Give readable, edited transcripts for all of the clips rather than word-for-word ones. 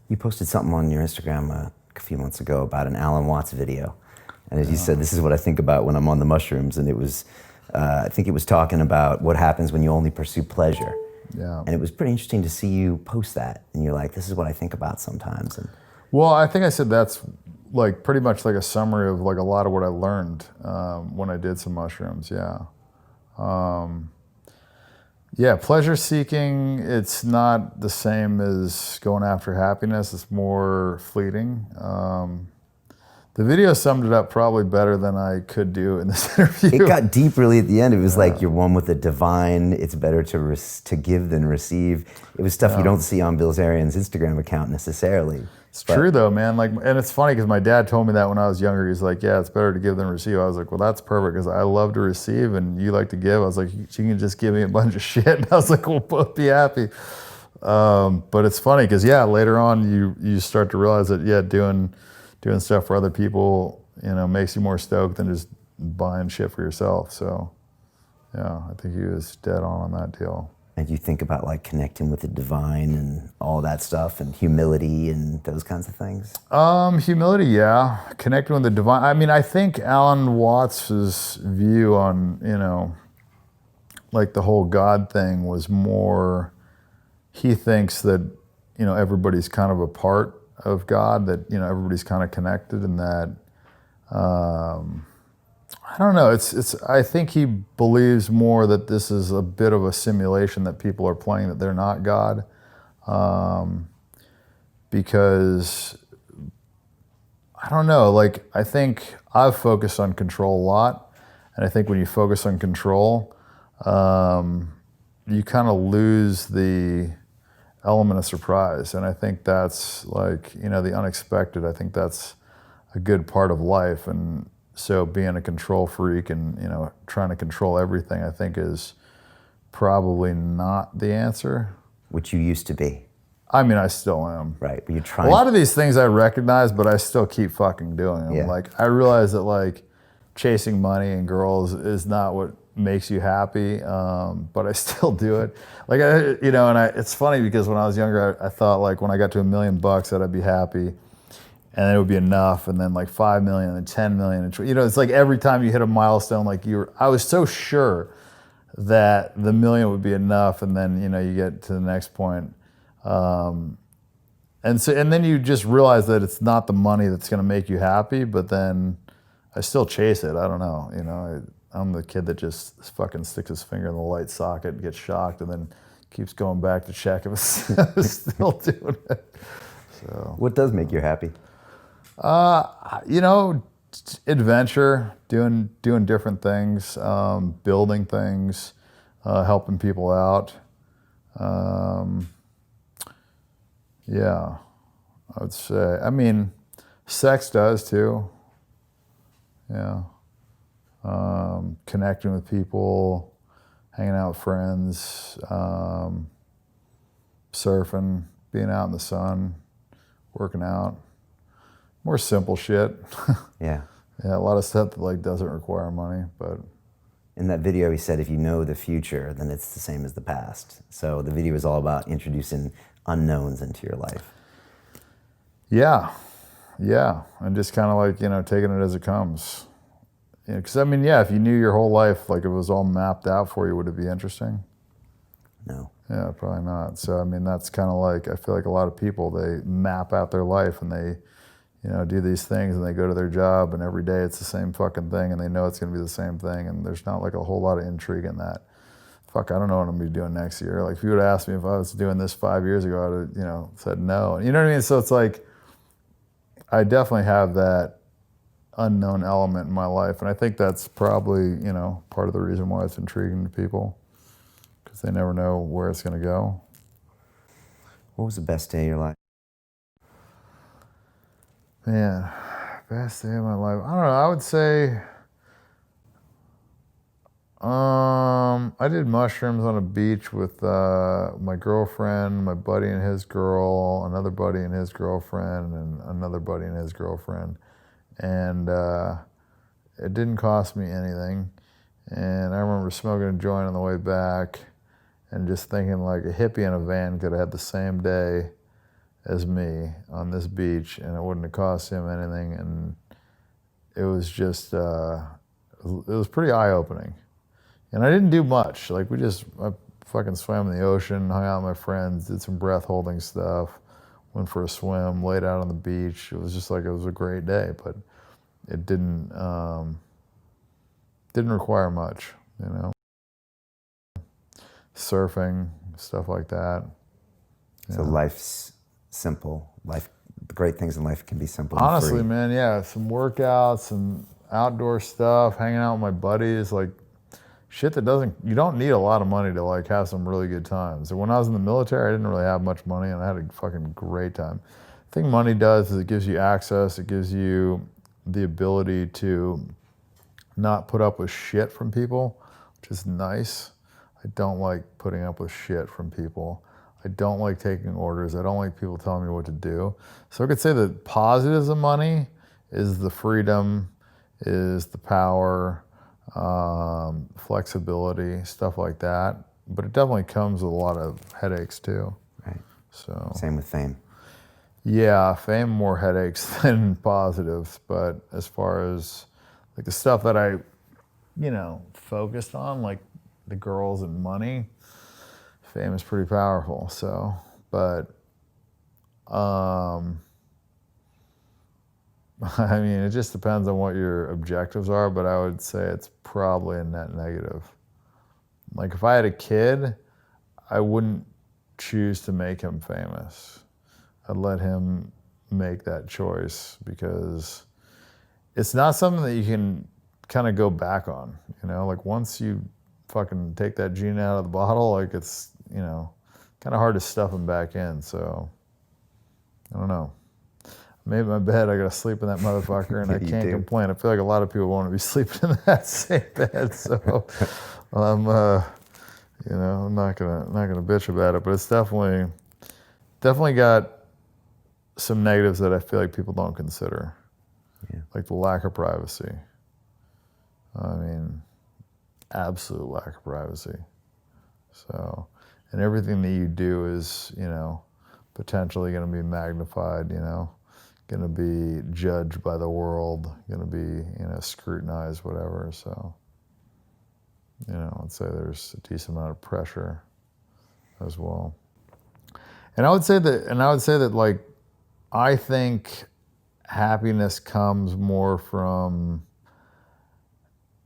You posted something on your Instagram a few months ago about an Alan Watts video. And as you said, this is what I think about when I'm on the mushrooms. And it was, I think it was talking about what happens when you only pursue pleasure. Yeah. And it was pretty interesting to see you post that. And you're like, this is what I think about sometimes. And Well, I think I said that's like pretty much like a summary of like a lot of what I learned when I did some mushrooms. Yeah. Yeah, pleasure seeking, it's not the same as going after happiness. It's more fleeting. The video summed it up probably better than I could do in this interview. it got deep really at the end. It was like you're one with the divine. It's better to give than receive. It was stuff you don't see on Blizerian's Instagram account necessarily. It's true though, man. Like, and it's funny because my dad told me that when I was younger. He's like, "Yeah, it's better to give than receive." I was like, "Well, that's perfect because I love to receive and you like to give." I was like, "You can just give me a bunch of shit," and I was like, "We'll both be happy." But it's funny because later on you start to realize that doing stuff for other people, makes you more stoked than just buying shit for yourself. So, yeah, I think he was dead on that deal. And you think about like connecting with the divine and all that stuff and humility and those kinds of things? Humility, yeah. Connecting with the divine. I mean, I think Alan Watts's view on, like the whole God thing was more, he thinks that, everybody's kind of a part of God, that, everybody's kind of connected and that, I don't know. I think he believes more that this is a bit of a simulation that people are playing, that they're not God. Because, I don't know, like, I think I've focused on control a lot. And I think when you focus on control, you kind of lose the element of surprise. And I think that's like, the unexpected. I think that's a good part of life. And so being a control freak and, trying to control everything, I think is probably not the answer. Which you used to be. I mean, I still am. Right, but you're trying. A lot of these things I recognize, but I still keep fucking doing them. Yeah. Like, I realize that like chasing money and girls is not what makes you happy, but I still do it. Like, it's funny because when I was younger, I thought like when I got to $1 million that I'd be happy. And then it would be enough, and then like 5 million, and 10 million, and it's like every time you hit a milestone, like I was so sure that the million would be enough, and then you get to the next point, and then you just realize that it's not the money that's going to make you happy, but then I still chase it. I don't know, I'm the kid that just fucking sticks his finger in the light socket, gets shocked, and then keeps going back to check if it's still doing it. So what does make you happy? Adventure, doing different things, building things, helping people out. Yeah, I would say. I mean, sex does too. Yeah. Connecting with people, hanging out with friends, surfing, being out in the sun, working out. More simple shit. Yeah. Yeah, a lot of stuff that like doesn't require money, but. In that video, he said, if you know the future, then it's the same as the past. So the video is all about introducing unknowns into your life. Yeah, and just kind of like, taking it as it comes. Because I mean, if you knew your whole life, like it was all mapped out for you, would it be interesting? No. Yeah, probably not. So I mean, that's kind of like, I feel like a lot of people, they map out their life and they, do these things and they go to their job and every day it's the same fucking thing and they know it's going to be the same thing and there's not like a whole lot of intrigue in that. Fuck, I don't know what I'm going to be doing next year. Like if you would have asked me if I was doing this 5 years ago, I would have, said no. You know what I mean? So it's like, I definitely have that unknown element in my life. And I think that's probably, part of the reason why it's intriguing to people because they never know where it's going to go. What was the best day of your life? Man, best day of my life. I don't know. I would say I did mushrooms on a beach with my girlfriend, my buddy and his girl, another buddy and his girlfriend, and another buddy and his girlfriend. And it didn't cost me anything. And I remember smoking a joint on the way back and just thinking like a hippie in a van could have had the same day as me on this beach, and it wouldn't have cost him anything. And it was just, it was pretty eye-opening. And I didn't do much. Like I fucking swam in the ocean, hung out with my friends, did some breath holding stuff, went for a swim, laid out on the beach. It was just like, it was a great day, but it didn't require much, you know. Surfing, stuff like that. So life's simple. The great things in life can be simple. Honestly, and free. man, yeah, some workouts, some outdoor stuff, hanging out with my buddies, like shit that you don't need a lot of money to like have some really good times. And when I was in the military, I didn't really have much money, and I had a fucking great time. The thing money does is it gives you access, it gives you the ability to not put up with shit from people, which is nice. I don't like putting up with shit from people. I don't like taking orders. I don't like people telling me what to do. So I could say that positives of money is the freedom, is the power, flexibility, stuff like that. But it definitely comes with a lot of headaches too. Right. So same with fame. Yeah, fame more headaches than positives. But as far as like the stuff that I, focused on, like the girls and money, fame is pretty powerful. So, but, I mean, it just depends on what your objectives are, but I would say it's probably a net negative. Like if I had a kid, I wouldn't choose to make him famous. I'd let him make that choice because it's not something that you can kind of go back on, like once you fucking take that gene out of the bottle, like it's, kind of hard to stuff him back in. So I don't know. I made my bed, I gotta sleep in that motherfucker, and I can't complain. I feel like a lot of people want to be sleeping in that same bed, so I'm not gonna bitch about it, but it's definitely got some negatives that I feel like people don't consider. Yeah. Like the lack of privacy. I mean, absolute lack of privacy. So, and everything that you do is, potentially going to be magnified, going to be judged by the world, going to be, scrutinized, whatever. So, I'd say there's a decent amount of pressure as well. And I would say that like, I think happiness comes more from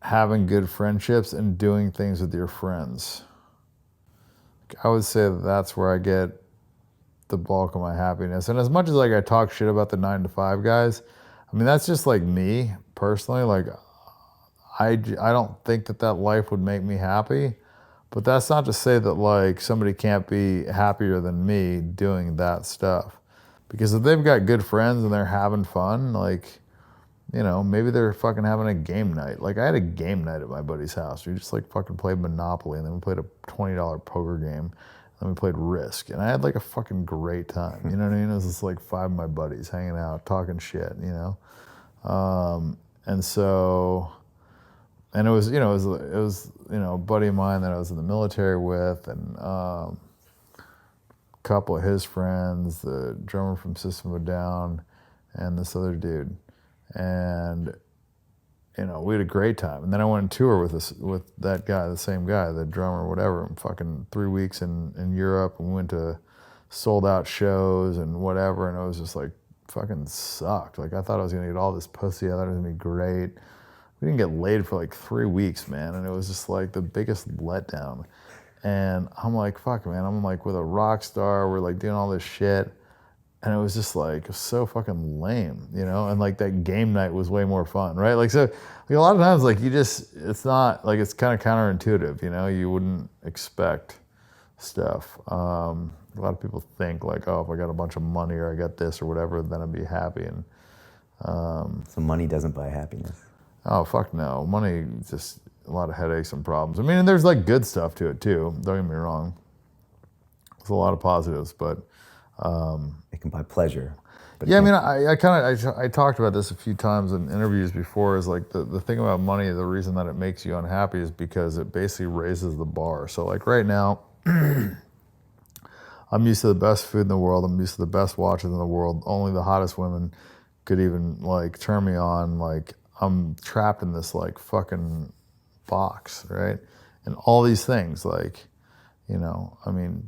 having good friendships and doing things with your friends. I would say that that's where I get the bulk of my happiness. And as much as like I talk shit about the 9-to-5 guys, I mean, that's just like me personally. Like I don't think that life would make me happy, but that's not to say that like somebody can't be happier than me doing that stuff. Because if they've got good friends and they're having fun, like, maybe they're fucking having a game night. Like I had a game night at my buddy's house. We just like fucking played Monopoly, and then we played a $20 poker game, and then we played Risk, and I had like a fucking great time. You know what I mean? It was just like 5 of my buddies hanging out, talking shit, and so, and it was a buddy of mine that I was in the military with, and a couple of his friends, the drummer from System of a Down, and this other dude. And, we had a great time. And then I went on tour with that guy, the same guy, the drummer, whatever, and fucking 3 weeks in Europe, and we went to sold out shows and whatever. And it was just like, fucking sucked. Like I thought I was going to get all this pussy. I thought it was going to be great. We didn't get laid for like 3 weeks, man. And it was just like the biggest letdown. And I'm like, fuck, man. I'm like with a rock star. We're like doing all this shit. And it was just like so fucking lame, and like that game night was way more fun, right? Like, so like a lot of times, like it's not like, it's kind of counterintuitive, you wouldn't expect stuff. A lot of people think like, oh, if I got a bunch of money or I got this or whatever, then I'd be happy. And so money doesn't buy happiness. Oh, fuck no. Money, just a lot of headaches and problems. I mean, and there's like good stuff to it too. Don't get me wrong. There's a lot of positives, but it can buy pleasure. But yeah, I mean, I talked about this a few times in interviews before. Is like the thing about money. The reason that it makes you unhappy is because it basically raises the bar. So like right now, I'm used to the best food in the world. I'm used to the best watches in the world. Only the hottest women could even like turn me on. Like I'm trapped in this like fucking box, right? And all these things, like, you know, I mean,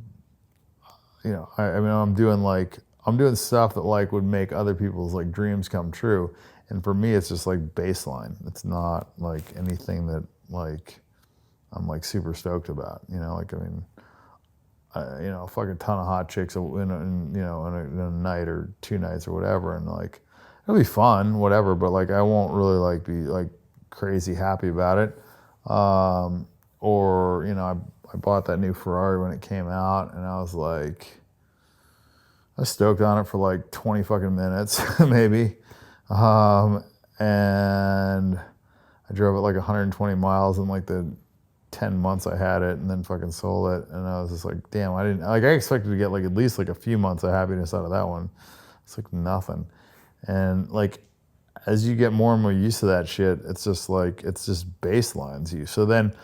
I'm doing stuff that like would make other people's like dreams come true. And for me, it's just like baseline. It's not like anything that like I'm like super stoked about. You know, like I mean, a fucking ton of hot chicks in a night or 2 nights or whatever, and like it'll be fun, whatever. But like I won't really like be like crazy happy about it. Or I bought that new Ferrari when it came out, and I was stoked on it for like 20 fucking minutes, maybe. And I drove it like 120 miles in like the 10 months I had it, and then fucking sold it. And I was just like, damn, I expected to get like at least like a few months of happiness out of that one. It's like nothing. And like, as you get more and more used to that shit, it's just baselines you. So then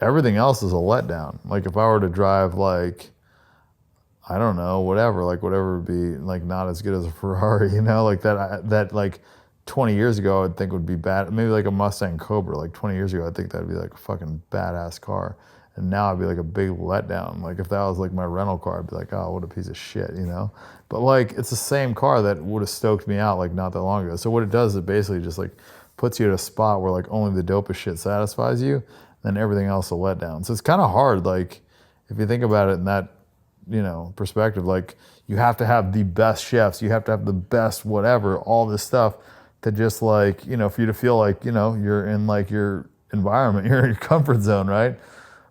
everything else is a letdown. Like if I were to drive like, I don't know, whatever would be like not as good as a Ferrari, like that like 20 years ago I would think would be bad. Maybe like a Mustang Cobra, like 20 years ago I'd think that'd be like a fucking badass car. And now it'd be like a big letdown. Like if that was like my rental car, I'd be like, oh, what a piece of shit, But like it's the same car that would have stoked me out like not that long ago. So what it does is it basically just like puts you at a spot where like only the dopest shit satisfies you, then everything else will let down. So it's kind of hard, like if you think about it in that perspective, like you have to have the best chefs, you have to have the best whatever, all this stuff to just like, for you to feel like, you're in like your environment, you're in your comfort zone, right?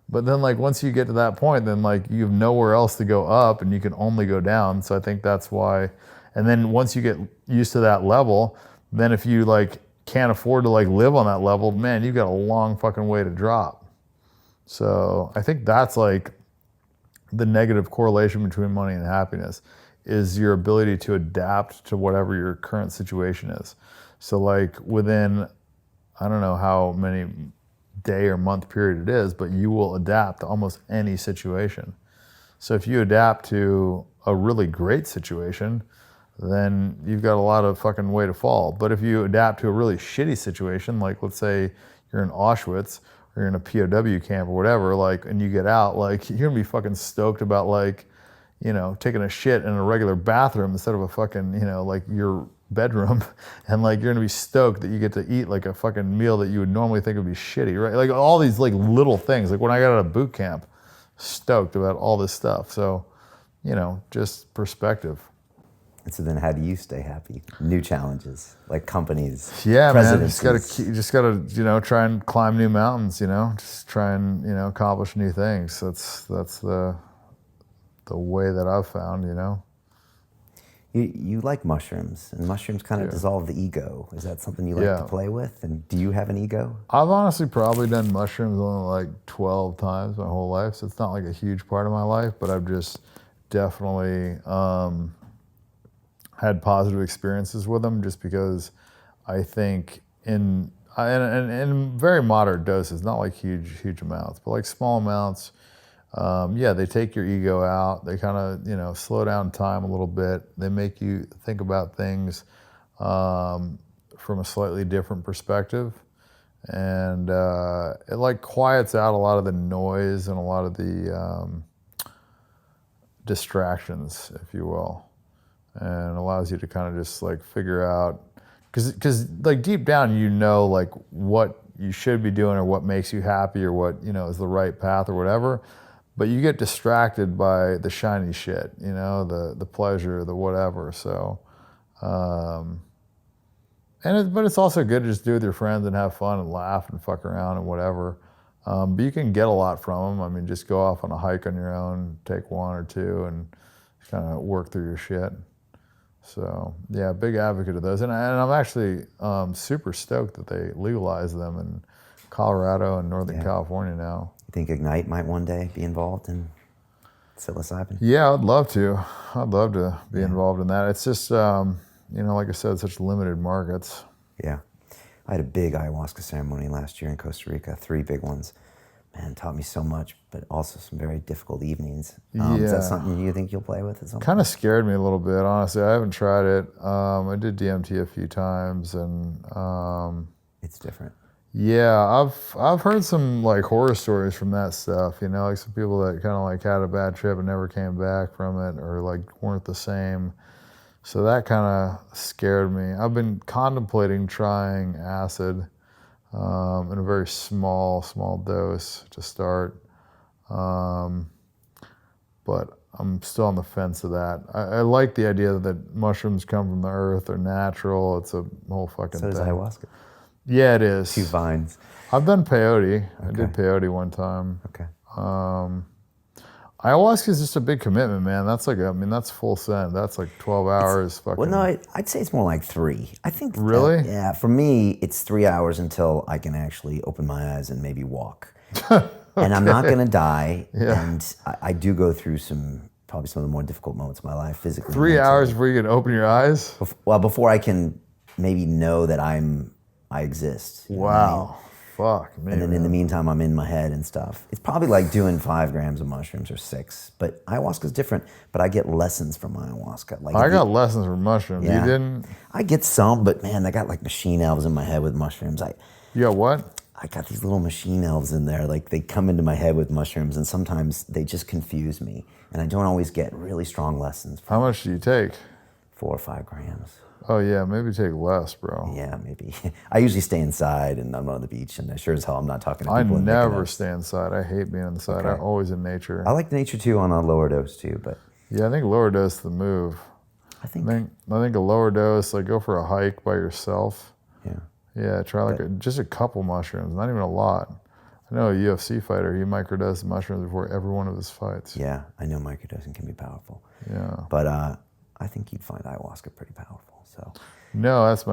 But then like once you get to that point, then like you have nowhere else to go up and you can only go down. So I think that's why, and then once you get used to that level, then if you like can't afford to like live on that level, man, you've got a long fucking way to drop. So I think that's like the negative correlation between money and happiness is your ability to adapt to whatever your current situation is. So like within, I don't know how many day or month period it is, but you will adapt to almost any situation. So if you adapt to a really great situation, then you've got a lot of fucking way to fall. But if you adapt to a really shitty situation, like let's say you're in Auschwitz or you're in a POW camp or whatever, like, and you get out, like you're gonna be fucking stoked about like, taking a shit in a regular bathroom instead of a fucking, like your bedroom, and like you're gonna be stoked that you get to eat like a fucking meal that you would normally think would be shitty, right? Like all these like little things. Like when I got out of boot camp, stoked about all this stuff. So, just perspective. And so then how do you stay happy? New challenges, like companies. Yeah, man, you just gotta try and climb new mountains, just try and, accomplish new things. That's the way that I've found, You like mushrooms, and mushrooms kind of dissolve the ego. Is that something you like to play with? And do you have an ego? I've honestly probably done mushrooms only like 12 times my whole life, so it's not like a huge part of my life, but I've just definitely had positive experiences with them just because I think in very moderate doses, not like huge amounts, but like small amounts, they take your ego out. They kind of, slow down time a little bit. They make you think about things from a slightly different perspective. And it like quiets out a lot of the noise and a lot of the distractions, if you will, and allows you to kind of just like figure out, because like deep down, like what you should be doing or what makes you happy or what, is the right path or whatever. But you get distracted by the shiny shit, the pleasure, the whatever. So, but it's also good to just do it with your friends and have fun and laugh and fuck around and whatever. But you can get a lot from them. I mean, just go off on a hike on your own, take 1 or 2, and kind of work through your shit. So, yeah, big advocate of those. And I'm actually super stoked that they legalize them in Colorado and Northern California now. You think Ignite might one day be involved in psilocybin? Yeah, I'd love to. I'd love to be involved in that. It's just, like I said, such limited markets. Yeah. I had a big ayahuasca ceremony last year in Costa Rica, 3 big ones. Man, it taught me so much, but also some very difficult evenings. Is that something you think you'll play with at some point? Kind of scared me a little bit, honestly. I haven't tried it. I did DMT a few times, and It's different. yeah, I've heard some like horror stories from that stuff. You know, like some people that kind of like had a bad trip and never came back from it, or like weren't the same. So that kind of scared me. I've been contemplating trying acid in a very small dose to start. But I'm still on the fence of that. I like the idea that mushrooms come from the earth, they're natural. It's a whole fucking So thing. does ayahuasca. Yeah, it is. 2 vines. I've done peyote. I Okay. did peyote one time. Okay. Ayahuasca is just a big commitment, man. That's like, I mean, that's full send. That's like 12 hours. Fucking. Well, no, I'd say it's more like 3. I think. Really? Yeah. For me, it's 3 hours until I can actually open my eyes and maybe walk. And I'm not gonna die. Yeah. And I do go through probably some of the more difficult moments of my life physically. 3 mentally. hours before you can open your eyes? Before I can maybe know that I exist. You know what I mean? Wow. Fuck me. And then in the meantime, I'm in my head and stuff. It's probably like doing 5 grams of mushrooms or 6. But ayahuasca's different. But I get lessons from ayahuasca. Like I got lessons from mushrooms. Yeah. You didn't? I get some, but man, I got like machine elves in my head with mushrooms. You got what? I got these little machine elves in there. Like they come into my head with mushrooms, and sometimes they just confuse me. And I don't always get really strong lessons. How much do you take? 4 or 5 grams. Oh yeah, maybe take less, bro. Yeah, maybe. I usually stay inside, and I'm on the beach, and I sure as hell I'm not talking to I people. never stay inside. I hate being inside. Okay. I'm always in nature. I like nature too on a lower dose too, but Yeah, I think lower dose is the move. I think I think a lower dose, like go for a hike by yourself. yeah. Yeah, try like just a couple mushrooms, not even a lot. I know a UFC fighter, he microdosed mushrooms before every one of his fights. Yeah, I know microdosing can be powerful. Yeah. But I think you'd find ayahuasca pretty powerful. So No, that's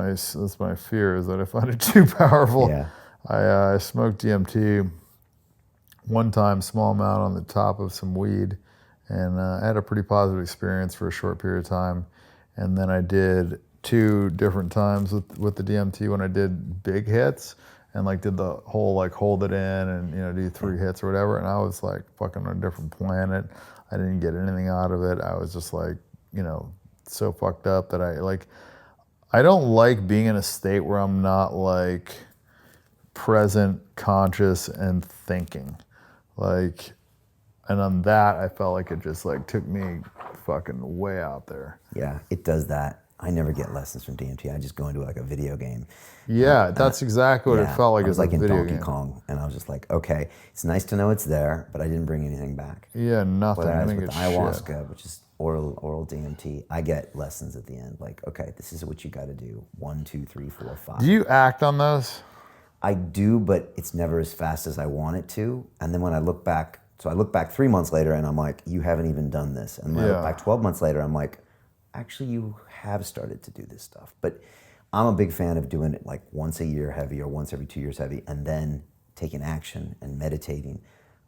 my fear, is that I find it too powerful. yeah. I smoked DMT one time, small amount on the top of some weed, and I had a pretty positive experience for a short period of time. And then I did 2 different times with the DMT when I did big hits, and like did the whole like hold it in and do 3 hits or whatever. And I was like fucking on a different planet. I didn't get anything out of it. I was just like so fucked up that I don't like being in a state where I'm not like present, conscious, and thinking. Like, and on that, I felt like it just like took me fucking way out there. Yeah, it does that. I never get lessons from DMT. I just go into like a video game. Yeah, that's exactly what it felt like. I was as like a in video Donkey game. Kong, and I was just like, okay, it's nice to know it's there, but I didn't bring anything back. Yeah, nothing. I Whereas think with it's ayahuasca, shit. which is oral DMT, I get lessons at the end. Like, okay, this is what you got to do. 1, 2, 3, 4, 5. Do you act on those? I do, but it's never as fast as I want it to. And then when I look back, so I look back 3 months later, and I'm like, you haven't even done this. And when I look back 12 months later, I'm like, actually, you have started to do this stuff. But I'm a big fan of doing it like once a year heavy or once every 2 years heavy, and then taking action and meditating.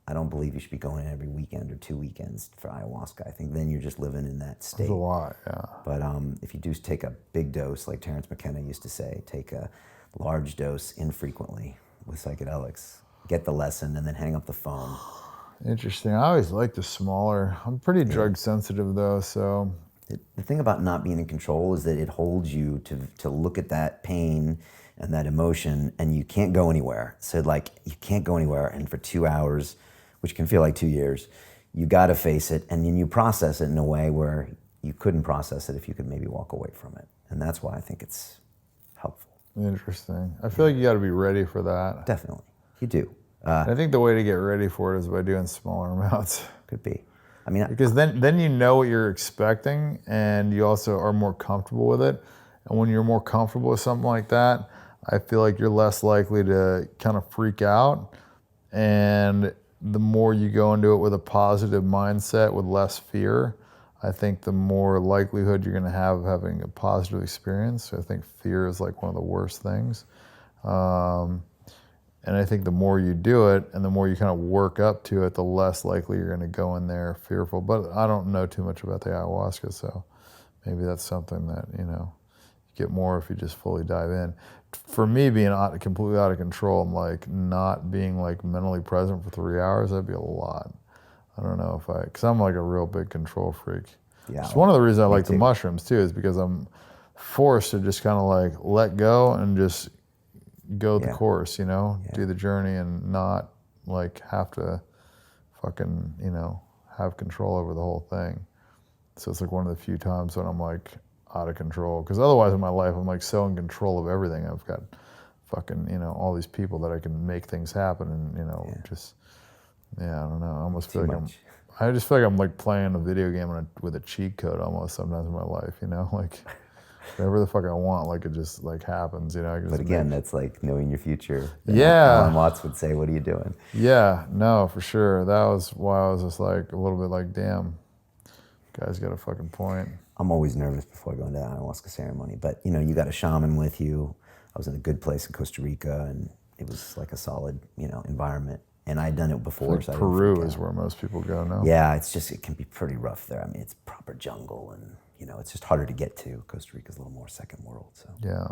I don't believe you should be going in every weekend or 2 weekends for ayahuasca. I think then you're just living in that state. That's a lot, yeah. But if you do take a big dose, like Terrence McKenna used to say, take a large dose infrequently with psychedelics, get the lesson, and then hang up the phone. Interesting. I always like the smaller. I'm pretty drug sensitive though, so. The thing about not being in control is that it holds you to look at that pain and that emotion, and you can't go anywhere. So like you can't go anywhere, and for 2 hours, which can feel like 2 years, you got to face it, and then you process it in a way where you couldn't process it if you could maybe walk away from it. And that's why I think it's helpful. Interesting. I feel like you got to be ready for that. Definitely, you do. I think the way to get ready for it is by doing smaller amounts. Could be. I mean, Because then you know what you're expecting, and you also are more comfortable with it. And when you're more comfortable with something like that, I feel like you're less likely to kind of freak out. And the more you go into it with a positive mindset, with less fear, I think the more likelihood you're going to have of having a positive experience. So I think fear is like one of the worst things. And I think the more you do it and the more you kind of work up to it, the less likely you're going to go in there fearful. But I don't know too much about the ayahuasca, so maybe that's something that, you get more if you just fully dive in. For me, being completely out of control, I'm like not being like mentally present for 3 hours, that'd be a lot. I don't know if because I'm like a real big control freak. Yeah, It's one of the reasons I like too. the mushrooms too, is because I'm forced to just kind of like let go and just go the course, you know, do the journey and not like have to fucking, you know, have control over the whole thing. So it's like one of the few times when I'm like out of control. Because otherwise in my life, I'm like so in control of everything. I've got fucking, you know, all these people that I can make things happen and, you know, just, I don't know. I almost feel like I just feel like I'm like playing a video game with a cheat code almost sometimes in my life, you know, like whatever the fuck I want, like it just like happens, you know. But again, that's like knowing your future. Yeah. Alan Watts would say, what are you doing? Yeah, no, for sure. That was why I was just like a little bit like, damn, guy's got a fucking point. I'm always nervous before going to the ayahuasca ceremony, but you know, you got a shaman with you. I was in a good place in Costa Rica, and it was like a solid, you know, environment. And I'd done it before. Like so Peru is where most people go now. Yeah, it can be pretty rough there. I mean, it's proper jungle, and you know, it's just harder to get to. Costa Rica's a little more second world. So yeah.